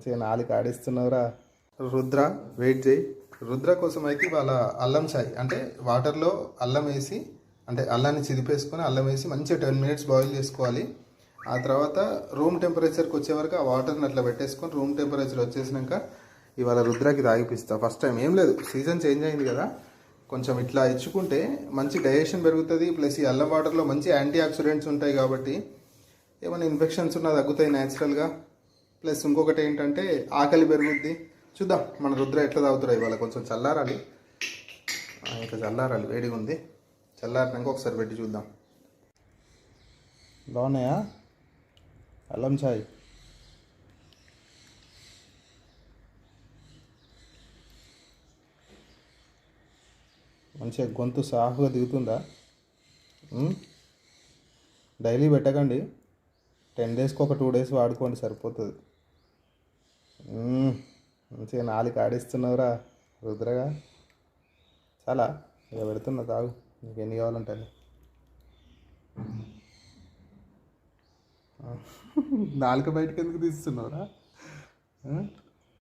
మంచిగా నాలుగు ఆడిస్తున్నావురా. రుద్ర వెయిట్ చేయి. రుద్ర కోసం అయితే ఇవాళ అల్లం చాయ్ అంటే వాటర్లో అల్లం వేసి అంటే అల్లాన్ని చిదిపేసుకొని అల్లం వేసి మంచిగా 10 minutes బాయిల్ చేసుకోవాలి. ఆ తర్వాత రూమ్ టెంపరేచర్కి వచ్చే వరకు ఆ వాటర్ని అట్లా పెట్టేసుకొని రూమ్ టెంపరేచర్ వచ్చేసినాక ఇవాళ రుద్రకి తాగిపిస్తా. ఫస్ట్ టైం ఏం లేదు, సీజన్ చేంజ్ అయింది కదా, కొంచెం ఇట్లా ఇచ్చుకుంటే మంచి డైజెషన్ పెరుగుతుంది. ప్లస్ ఈ అల్లం వాటర్లో మంచి యాంటీ ఆక్సిడెంట్స్ ఉంటాయి కాబట్టి ఏమైనా ఇన్ఫెక్షన్స్ ఉన్నా తగ్గుతాయి న్యాచురల్గా. ప్లస్ ఇంకొకటి ఏంటంటే ఆకలి పెరుగుద్ది. చూద్దాం మన రుద్ర ఎట్లా తాగుతారో. ఇవాళ కొంచెం చల్లారాలి, ఇంకా చల్లారాలి, వేడిగా ఉంది. చల్లారినాక ఒకసారి పెట్టి చూద్దాం. బాగున్నాయా అల్లం చాయ్? మంచిగా గొంతు సాఫ్గా దిగుతుందా? డైలీ పెట్టకండి, 10 daysకి ఒక 2 days వాడుకోండి సరిపోతుంది. మంచిగా నాలుగు ఆడిస్తున్నావురా రుద్రగా. చాలా ఇక పెడుతున్నా, తాగు, నీకు ఎన్ని కావాలంటే నాలుక బయటకు ఎందుకు తీస్తున్నావురా?